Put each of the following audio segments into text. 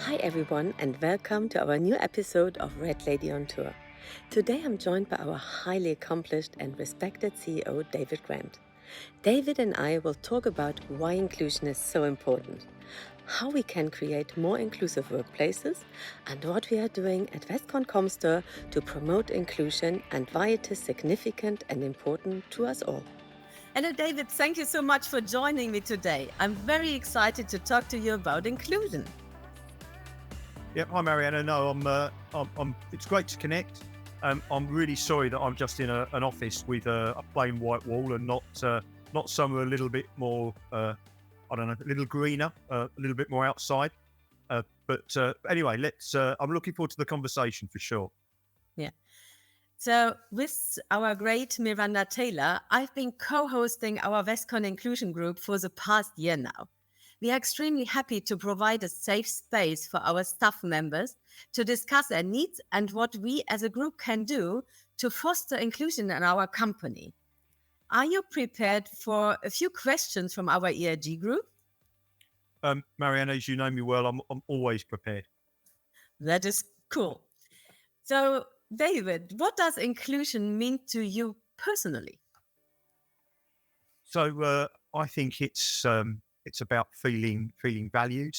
Hi, everyone, and welcome to our new episode of Red Lady on Tour. Today I'm joined by our highly accomplished and respected CEO, David Grant. David and I will talk about why inclusion is so important, how we can create more inclusive workplaces, and what we are doing at Westcon-Comstor to promote inclusion and why it is significant and important to us all. Hello, David. Thank you so much for joining me today. I'm very excited to talk to you about inclusion. Yeah, hi Mariana. No, it's great to connect. I'm really sorry that I'm just in an office with a plain white wall and not somewhere a little bit more, I don't know, a little greener, a little bit more outside. But anyway, I'm looking forward to the conversation for sure. Yeah. So with our great Miranda Taylor, I've been co-hosting our Westcon Inclusion Group for the past year now. We are extremely happy to provide a safe space for our staff members to discuss their needs and what we as a group can do to foster inclusion in our company. Are you prepared for a few questions from our ERG group? Mariana, as you know me well, I'm always prepared. That is cool. So, David, what does inclusion mean to you personally? So I think it's about feeling valued,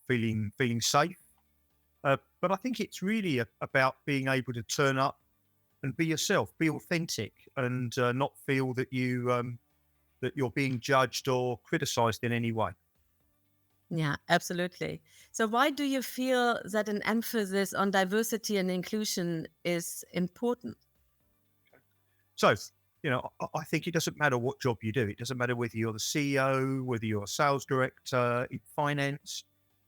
feeling safe. But I think it's really about being able to turn up and be yourself, be authentic, and not feel that you're being judged or criticised in any way. Yeah, absolutely. So, why do you feel that an emphasis on diversity and inclusion is important? So, I think it doesn't matter what job you do. It doesn't matter whether you're the CEO, whether you're a sales director in finance.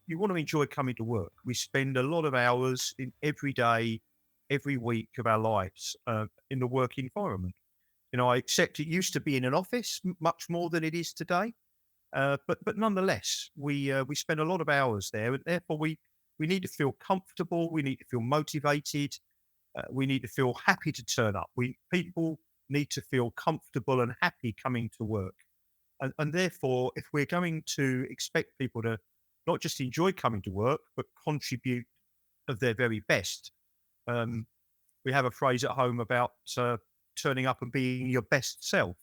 You want to enjoy coming to work. We spend a lot of hours in every day, every week of our lives in the work environment. I accept it used to be in an office much more than it is today. But nonetheless, we spend a lot of hours there, and therefore we need to feel comfortable. We need to feel motivated. We need to feel happy to turn up. People need to feel comfortable and happy coming to work, and therefore, if we're going to expect people to not just enjoy coming to work but contribute of their very best, um, we have a phrase at home about turning up and being your best self.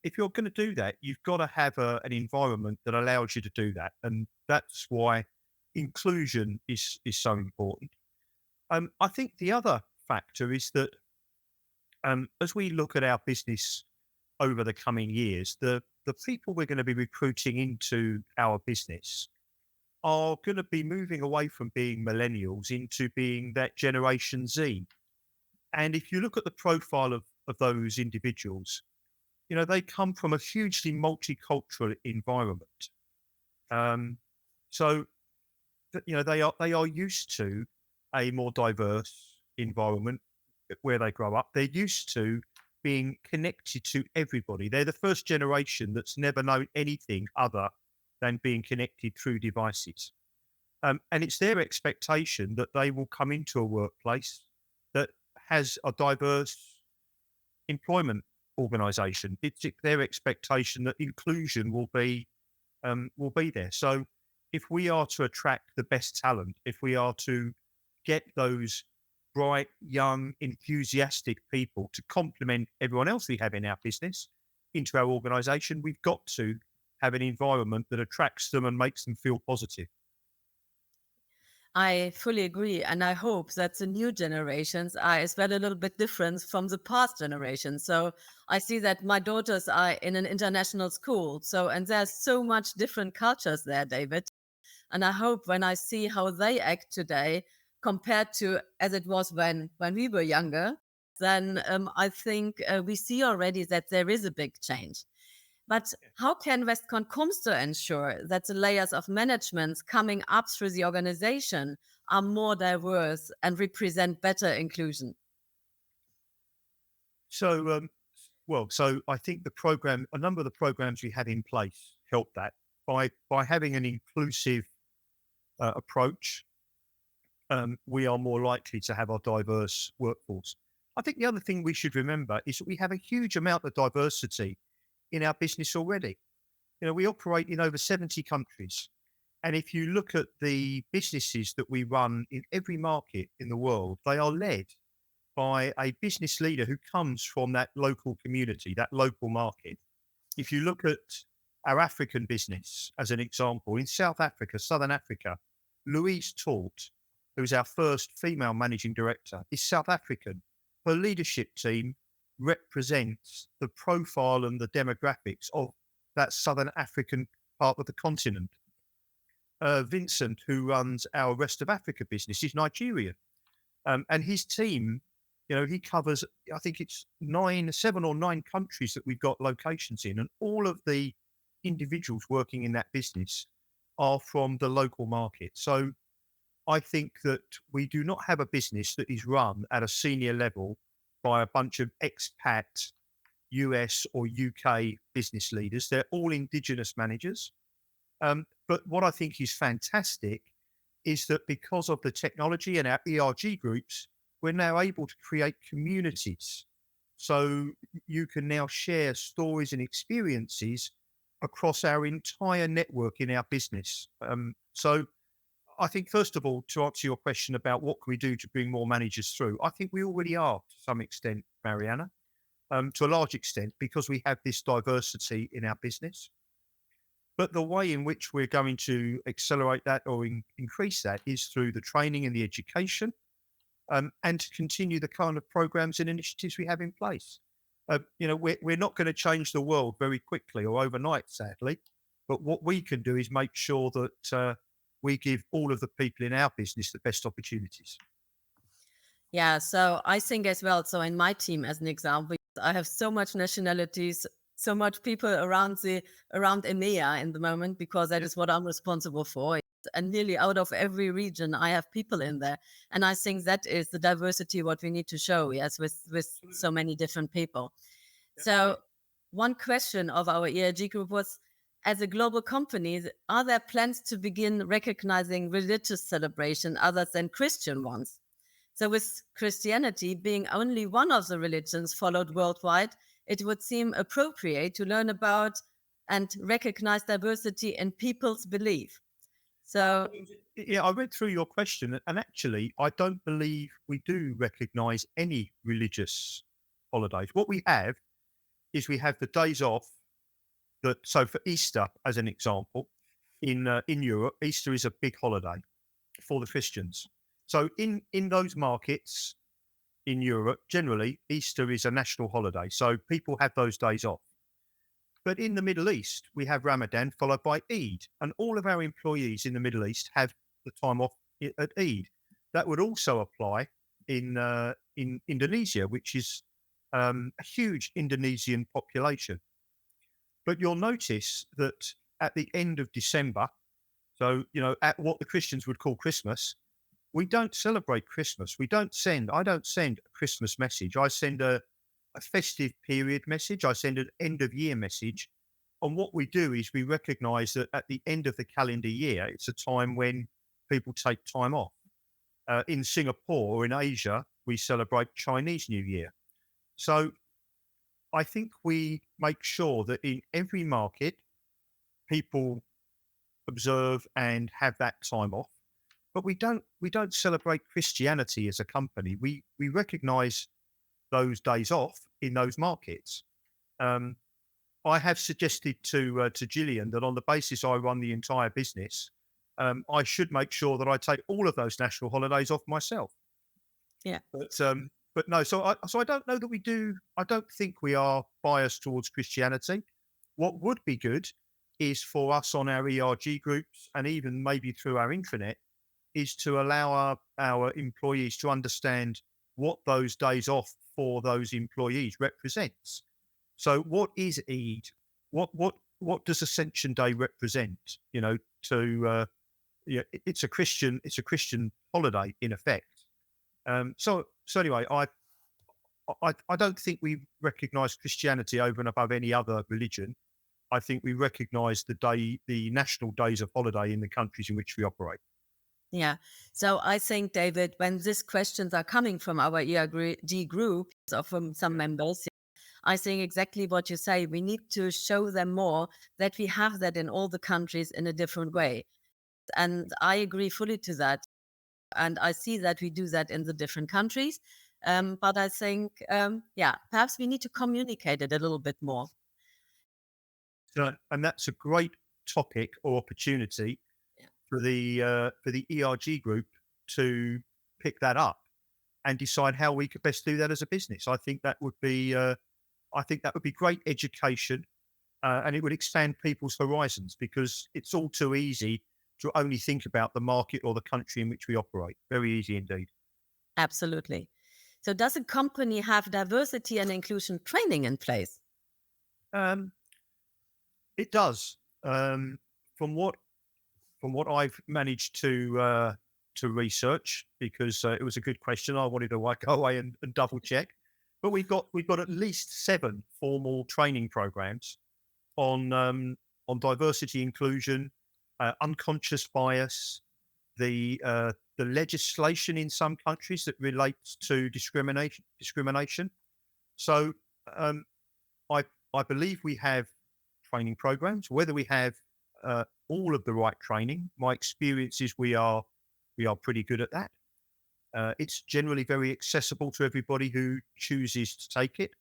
If you're going to do that, you've got to have an environment that allows you to do that, and that's why inclusion is so important. I think the other factor is that as we look at our business over the coming years, the people we're going to be recruiting into our business are going to be moving away from being millennials into being that Generation Z. And if you look at the profile of those individuals, they come from a hugely multicultural environment. Um, so, they are used to a more diverse environment where they grow up. They're used to being connected to everybody. They're the first generation that's never known anything other than being connected through devices. And it's their expectation that they will come into a workplace that has a diverse employment organisation. It's their expectation that inclusion will be there. So if we are to attract the best talent, if we are to get those bright, young, enthusiastic people to complement everyone else we have in our business into our organisation, we've got to have an environment that attracts them and makes them feel positive. I fully agree. And I hope that the new generations are as well a little bit different from the past generation. So I see that my daughters are in an international school. So, and there's so much different cultures there, David. And I hope when I see how they act today compared to as it was when we were younger, then I think we see already that there is a big change. But how can Westcon-Comstor ensure that the layers of management coming up through the organization are more diverse and represent better inclusion? So, so I think a number of the programs we have in place help that by having an inclusive approach. We are more likely to have a diverse workforce. I think the other thing we should remember is that we have a huge amount of diversity in our business already. We operate in over 70 countries. And if you look at the businesses that we run in every market in the world, they are led by a business leader who comes from that local community, that local market. If you look at our African business as an example, in South Africa, Southern Africa, Louise Tort, who's our first female managing director, is South African. Her leadership team represents the profile and the demographics of that Southern African part of the continent. Vincent, who runs our rest of Africa business, is Nigerian. And his team, he covers, I think it's 7 or 9 countries that we've got locations in. And all of the individuals working in that business are from the local market. So I think that we do not have a business that is run at a senior level by a bunch of expat US or UK business leaders. They're all indigenous managers. But what I think is fantastic is that because of the technology and our ERG groups, we're now able to create communities. So you can now share stories and experiences across our entire network in our business. So I think, first of all, to answer your question about what can we do to bring more managers through, I think we already are to some extent, Mariana, to a large extent, because we have this diversity in our business. But the way in which we're going to accelerate that or increase that is through the training and the education, and to continue the kind of programs and initiatives we have in place. We're not going to change the world very quickly or overnight, sadly. But what we can do is make sure that we give all of the people in our business the best opportunities. Yeah, so I think as well. So in my team, as an example, I have so much nationalities, so much people around EMEA in the moment, because that Yeah, is what I'm responsible for. And nearly out of every region, I have people in there, and I think that is the diversity what we need to show. Yes, with so absolutely. many different people. Yeah. So one question of our ERG group was, as a global company, are there plans to begin recognizing religious celebration other than Christian ones? So, with Christianity being only one of the religions followed worldwide, it would seem appropriate to learn about and recognize diversity in people's belief. So, Yeah, I read through your question, and actually, I don't believe we do recognise any religious holidays. What we have is we have the days off. So for Easter, as an example, in Europe, Easter is a big holiday for the Christians. So in those markets in Europe, generally Easter is a national holiday. So people have those days off. But in the Middle East, we have Ramadan followed by Eid, and all of our employees in the Middle East have the time off at Eid. That would also apply in Indonesia, which is a huge Indonesian population. But you'll notice that at the end of December, so at what the Christians would call Christmas, we don't celebrate Christmas. I don't send a Christmas message. I send a festive period message. I send an end of year message. And what we do is we recognize that at the end of the calendar year, it's a time when people take time off. In Singapore or in Asia, we celebrate Chinese New Year. So I think we make sure that in every market, people observe and have that time off. But we don't celebrate Christianity as a company. We recognize those days off in those markets. Um, I have suggested to Gillian that on the basis I run the entire business, I should make sure that I take all of those national holidays off myself. yeah. But no, so I don't know that we do. I don't think we are biased towards Christianity. What would be good is for us on our ERG groups and even maybe through our intranet is to allow our employees to understand what those days off for those employees represents. So what is Eid? What does Ascension Day represent? It's a Christian holiday in effect. So anyway, I don't think we recognise Christianity over and above any other religion. I think we recognise the national days of holiday in the countries in which we operate. Yeah. So I think, David, when these questions are coming from our ERG group or from some members, I think exactly what you say. We need to show them more that we have that in all the countries in a different way. And I agree fully to that. And I see that we do that in the different countries. But I think, yeah, perhaps we need to communicate it a little bit more. So, and that's a great topic or opportunity Yeah, for the ERG group to pick that up and decide how we could best do that as a business. I think that would be great education, and it would expand people's horizons because it's all too easy to only think about the market or the country in which we operate. Very easy indeed. absolutely. So, does a company have diversity and inclusion training in place? Um, it does. Um, from what I've managed to research, because it was a good question. I wanted to go away and double check, but we've got at least 7 formal training programs on diversity, inclusion, unconscious bias, the legislation in some countries that relates to discrimination. So um, I I believe we have training programs. Whether we have all of the right training, my experience is we are pretty good at that. It's generally very accessible to everybody who chooses to take it.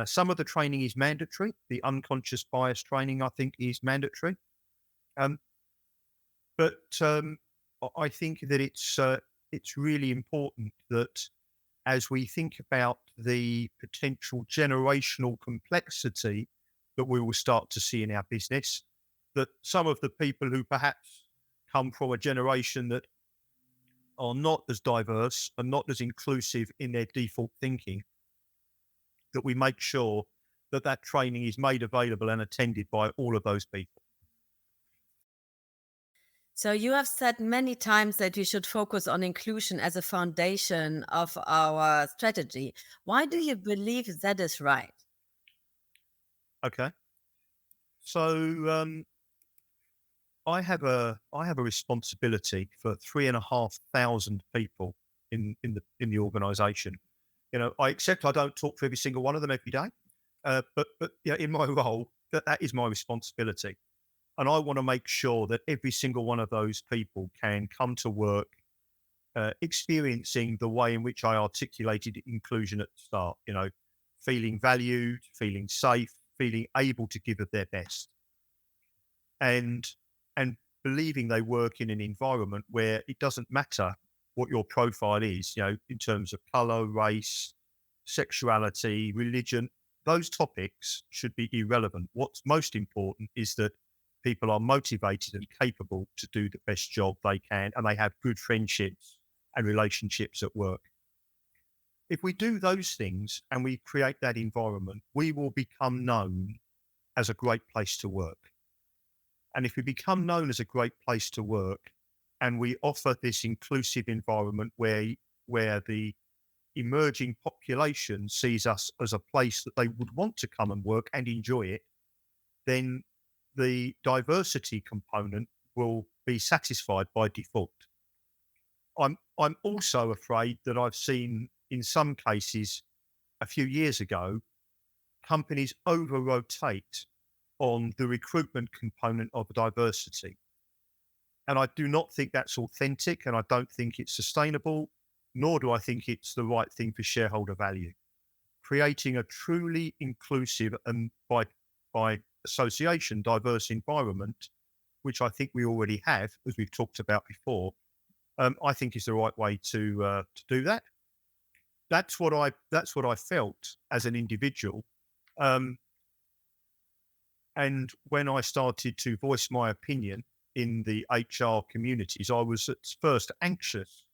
Some of the training is mandatory. The unconscious bias training, I think, is mandatory. Um, but I think that it's really important that as we think about the potential generational complexity that we will start to see in our business, that some of the people who perhaps come from a generation that are not as diverse and not as inclusive in their default thinking, that we make sure that that training is made available and attended by all of those people. So, you have said many times that we should focus on inclusion as a foundation of our strategy. Why do you believe that is right? Okay. So I have a responsibility for 3,500 people in the organisation. You know, I accept I don't talk to every single one of them every day, but yeah, in my role, that is my responsibility, and I want to make sure that every single one of those people can come to work experiencing the way in which I articulated inclusion at the start. You know, feeling valued, feeling safe, feeling able to give of their best, and and believing they work in an environment where it doesn't matter what your profile is, you know, in terms of color, race, sexuality, religion. Those topics should be irrelevant. What's most important is that people are motivated and capable to do the best job they can, and they have good friendships and relationships at work. If we do those things and we create that environment, we will become known as a great place to work. And if we become known as a great place to work and we offer this inclusive environment where the emerging population sees us as a place that they would want to come and work and enjoy it, then the diversity component will be satisfied by default. I'm also afraid that I've seen in some cases a few years ago companies over rotate on the recruitment component of diversity. And I do not think that's authentic, and I don't think it's sustainable, nor do I think it's the right thing for shareholder value. Creating a truly inclusive and by association diverse environment, which I think we already have, as we've talked about before, I think is the right way to do that. That's what I felt as an individual. Um, And when I started to voice my opinion in the HR communities, I was at first anxious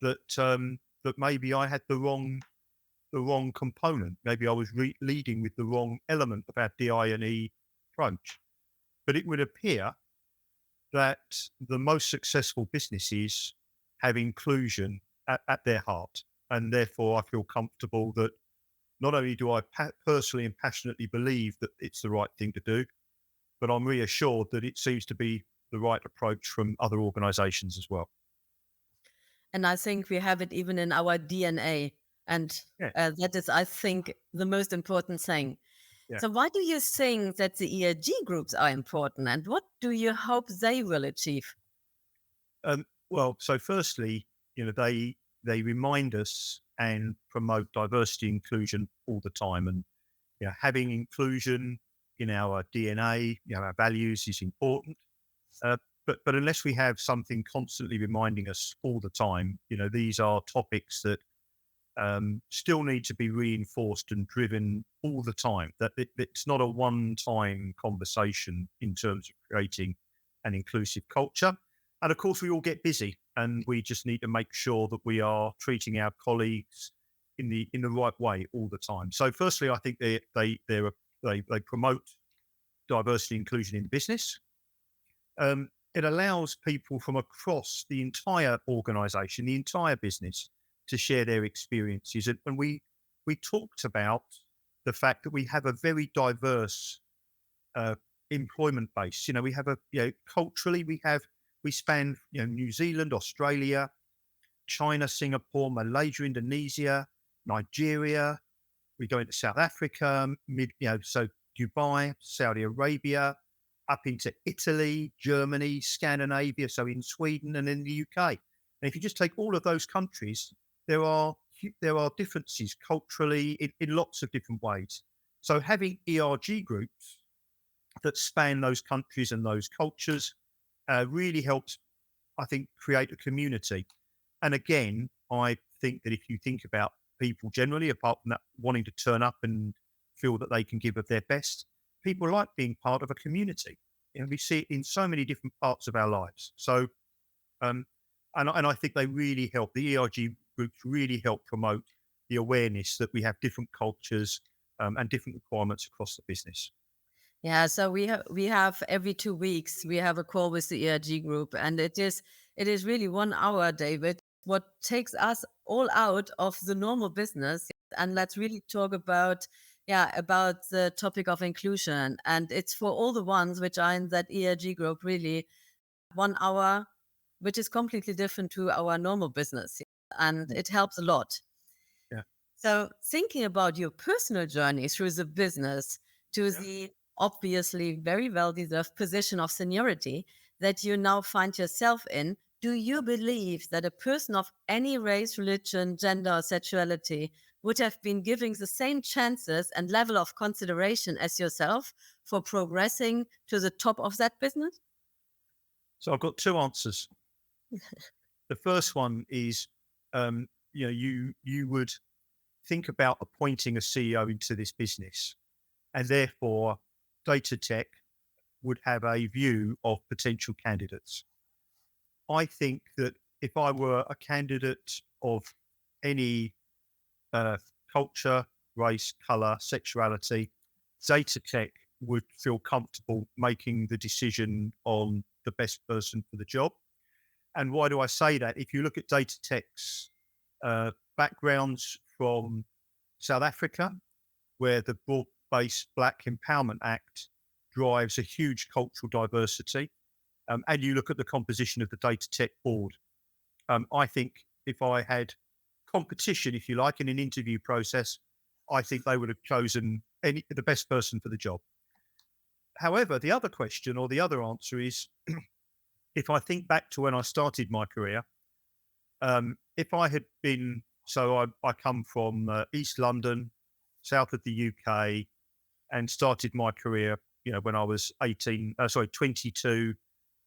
that maybe I had the wrong component. Maybe I was leading with the wrong element of our DI&E approach. But it would appear that the most successful businesses have inclusion at their heart, and therefore I feel comfortable that not only do I personally and passionately believe that it's the right thing to do, but I'm reassured that it seems to be the right approach from other organizations as well. And I think we have it even in our DNA. And Yeah, that is, I think, the most important thing. yeah. So, why do you think that the ERG groups are important and what do you hope they will achieve? Well, so firstly, they remind us and promote diversity inclusion all the time, and having inclusion in our DNA, our values is important. Uh, but unless we have something constantly reminding us all the time, these are topics that still need to be reinforced and driven all the time. That it's not a one-time conversation in terms of creating an inclusive culture. And of course, we all get busy, and we just need to make sure that we are treating our colleagues in the right way all the time. So, firstly, I think they promote diversity and inclusion in business. It allows people from across the entire organization, the entire business, to share their experiences. And we talked about the fact that we have a very diverse uh, employment base. We have culturally, we span, New Zealand, Australia, China, Singapore, Malaysia, Indonesia, Nigeria. We go into South Africa, so Dubai, Saudi Arabia, up into Italy, Germany, Scandinavia, so in Sweden and in the UK. And if you just take all of those countries, there are differences culturally in lots of different ways. So having ERG groups that span those countries and those cultures really helps, I think, create a community. And again, I think that if you think about people generally, apart from that wanting to turn up and feel that they can give of their best, people like being part of a community. We see it in so many different parts of our lives. So, um, and I think they really help. The ERG groups really help promote the awareness that we have different cultures and different requirements across the business. Yeah, so we have every 2 weeks we have a call with the ERG group, and it is really 1 hour, David. What takes us all out of the normal business, and let's really talk about about the topic of inclusion, and it's for all the ones which are in that ERG group. Really, 1 hour, which is completely different to our normal business, and Mm. it helps a lot. Yeah. So, thinking about your personal journey through the business to the obviously very well deserved position of seniority that you now find yourself in, do you believe that a person of any race, religion, gender, or sexuality would have been giving the same chances and level of consideration as yourself for progressing to the top of that business? So I've got two answers. The first one is, you would think about appointing a CEO into this business, and therefore data tech would have a view of potential candidates. I think that if I were a candidate of any uh, culture, race, color, sexuality, data tech would feel comfortable making the decision on the best person for the job. And why do I say that? If you look at data tech's backgrounds from South Africa, where the Broad Based Black Empowerment Act drives a huge cultural diversity, and you look at the composition of the data tech board, I think if I had competition, if you like, in an interview process, I think they would have chosen the best person for the job. However, the other question or the other answer is if I think back to when I started my career, if I had been, so I come from East London, south of the UK, and started my career, when I was 22.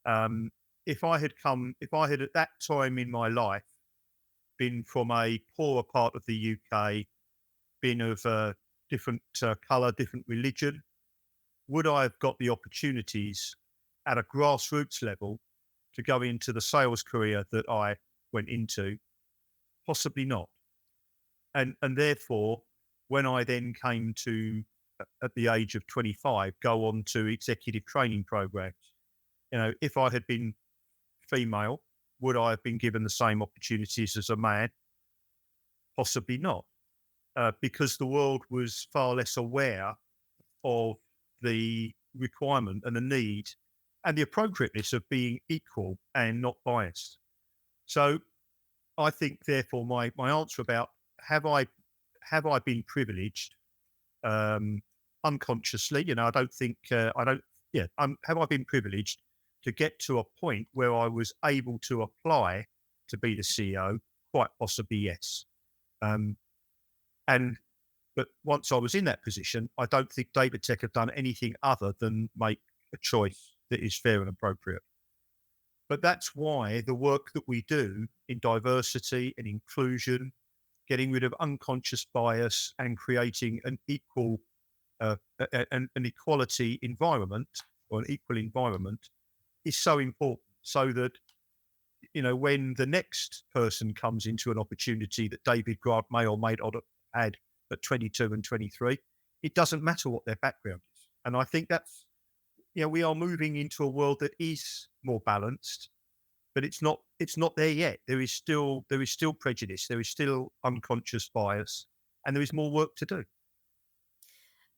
Um, if I had at that time in my life been from a poorer part of the UK, been of a different colour, different religion, would I have got the opportunities at a grassroots level to go into the sales career that I went into? Possibly not. And therefore, when I then came to at the age of 25, go on to executive training programs, if I had been female, would I have been given the same opportunities as a man? Possibly not, because the world was far less aware of the requirement and the need and the appropriateness of being equal and not biased. So I think, therefore, my answer about have I have I been privileged unconsciously? I don't think I don't. Yeah, have I been privileged to get to a point where I was able to apply to be the CEO? Quite possibly, yes. Um, and but once I was in that position, I don't think David Tech have done anything other than make a choice that is fair and appropriate. But that's why the work that we do in diversity and inclusion, getting rid of unconscious bias and creating an equal, an equality environment or an equal environment is so important. So that, when the next person comes into an opportunity that David Grant may or may not have had at 22 and 23, it doesn't matter what their background is. And I think that's, we are moving into a world that is more balanced, but it's not there yet. There is still prejudice, there is still unconscious bias, and there is more work to do.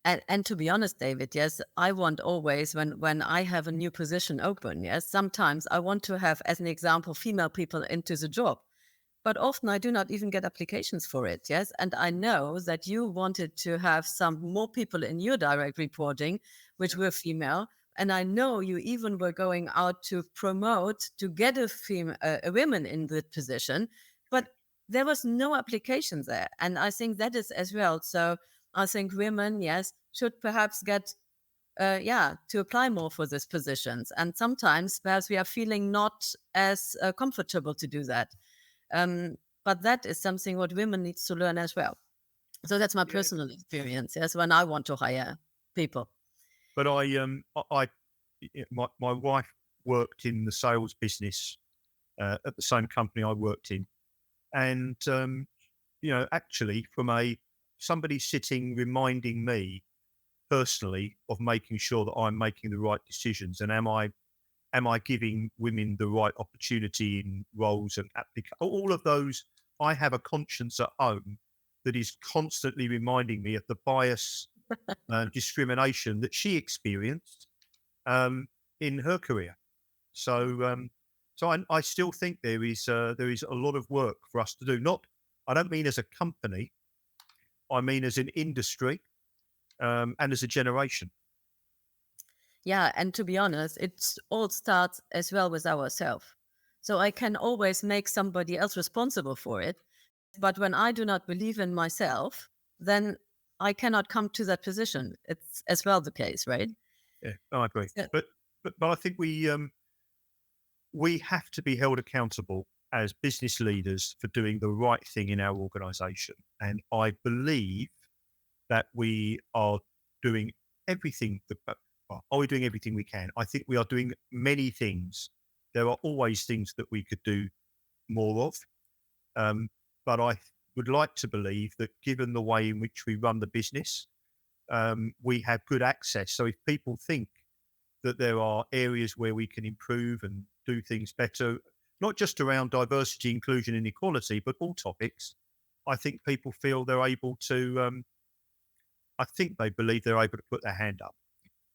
And to be honest, David, yes, I want always when I have a new position open, yes, sometimes I want to have, as an example, female people into the job. But often I do not even get applications for it. Yes. And I know that you wanted to have some more people in your direct reporting, which were female. And I know you even were going out to promote to get a women in the position, but there was no application there. And I think that is as well. So I think women, yes, should perhaps get to apply more for these positions. And sometimes perhaps we are feeling not as comfortable to do that. Um, but that is something what women needs to learn as well. So that's my Yeah. personal experience. Yes, when I want to hire people. But my wife worked in the sales business at the same company I worked in, and actually, from somebody sitting reminding me personally of making sure that I'm making the right decisions, and am I giving women the right opportunity in roles and all of those. I have a conscience at home that is constantly reminding me of the bias, discrimination that she experienced um, in her career. So I still think there is a lot of work for us to do. I don't mean as a company, I mean as an industry, and as a generation. Yeah, and to be honest, it all starts as well with ourselves. So I can always make somebody else responsible for it. But when I do not believe in myself, then I cannot come to that position. It's as well the case, right? Yeah, I agree. So, But I think we have to be held accountable as business leaders for doing the right thing in our organisation, and I believe that we are doing everything. Are we doing everything we can? I think we are doing many things. There are always things that we could do more of, um, but I would like to believe that, given the way in which we run the business, we have good access. So if people think that there are areas where we can improve and do things better, not just around diversity, inclusion, and equality, but all topics, I think people feel they're able to. I think they believe they're able to put their hand up.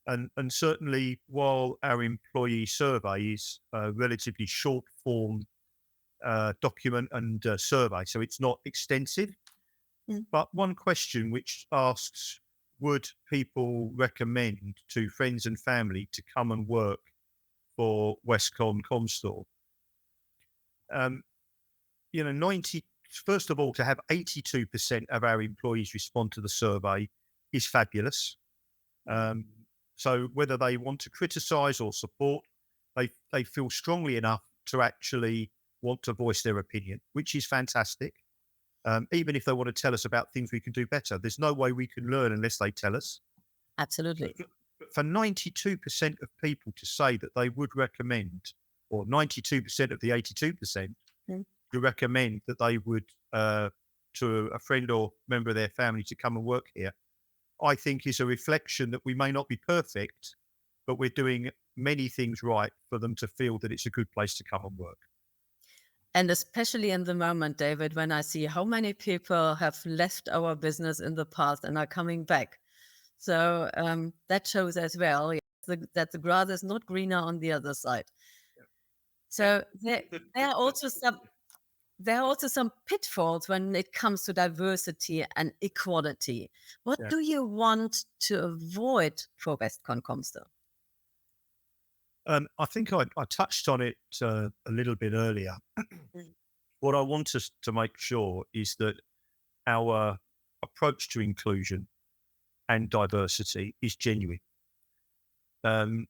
And certainly, while our employee survey is a relatively short form document and survey, so it's not extensive. mm, But one question which asks, would people recommend to friends and family to come and work for Westcon-Comstor? Um, 90, first of all, to have 82% of our employees respond to the survey is fabulous. Um, so whether they want to criticise or support, they feel strongly enough to actually want to voice their opinion, which is fantastic. Even if they want to tell us about things we can do better, there's no way we can learn unless they tell us. absolutely. But for 92% of people to say that they would recommend, or 92% of the 82% Mm. to recommend that they would, to a friend or member of their family, to come and work here, I think is a reflection that we may not be perfect, but we're doing many things right for them to feel that it's a good place to come and work. And especially in the moment, David, when I see how many people have left our business in the past and are coming back. So that shows as well, yes, that the grass is not greener on the other side. And So there are the- also some pitfalls when it comes to diversity and equality. What yeah. do you want to avoid for Westcon-Comstor? I think I touched on it a little bit earlier. Mm, What I want us to make sure is that our approach to inclusion and diversity is genuine. Um,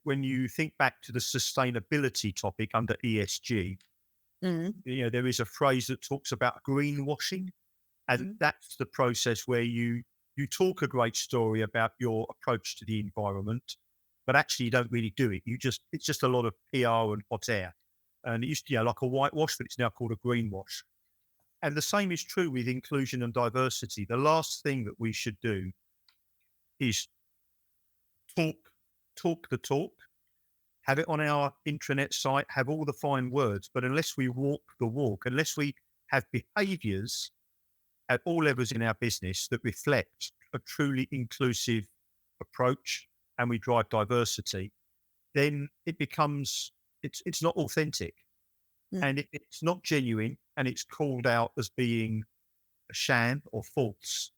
when you think back to the sustainability topic under ESG, mm, there is a phrase that talks about greenwashing, and mm, that's the process where you talk a great story about your approach to the environment, but actually you don't really do it. It's just a lot of PR and hot air, and it used to, like a whitewash, but it's now called a greenwash. And the same is true with inclusion and diversity. The last thing that we should do is talk talk the talk, have it on our intranet site, have all the fine words, but unless we walk the walk, unless we have behaviors at all levels in our business that reflect a truly inclusive approach and we drive diversity, then it becomes it's not authentic, mm. and it's not genuine, and it's called out as being a sham or false.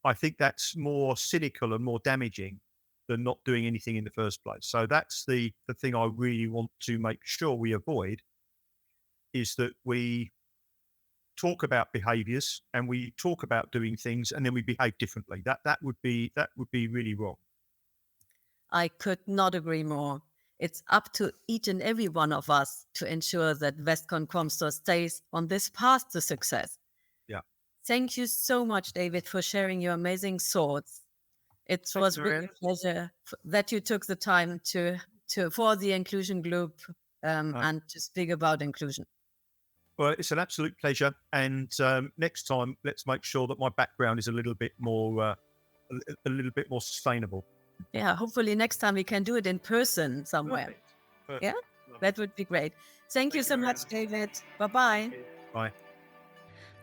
I think that's more cynical and more damaging than not doing anything in the first place. So that's the thing I really want to make sure we avoid, is that we talk about behaviors and we talk about doing things and then we behave differently. That would be really wrong. I could not agree more. It's up to each and every one of us to ensure that Westcon-Comstor stays on this path to success. Yeah. Thank you so much, David, for sharing your amazing thoughts. It Thanks, was really Marianne. a pleasure that you took the time to for the inclusion group Uh, and to speak about inclusion. well, it's an absolute pleasure. And next time, let's make sure that my background is a little bit more, a little bit more sustainable. Yeah, hopefully next time we can do it in person somewhere. Perfect. Yeah, Perfect. Lovely. that would be great. Thank you Thank you, so much, Marianne. David. Bye bye. Bye.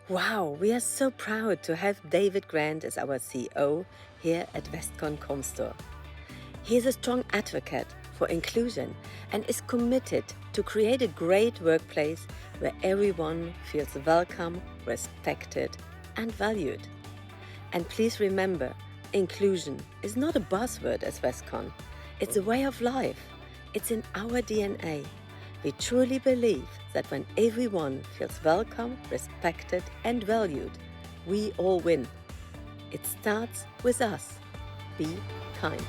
Wow, we are so proud to have David Grant as our CEO here at Westcon-Comstor. He is a strong advocate for inclusion and is committed to create a great workplace where everyone feels welcome, respected, and valued. And please remember, inclusion is not a buzzword as Westcon. It's a way of life. It's in our DNA. We truly believe that when everyone feels welcome, respected, and valued, we all win. It starts with us. Be kind.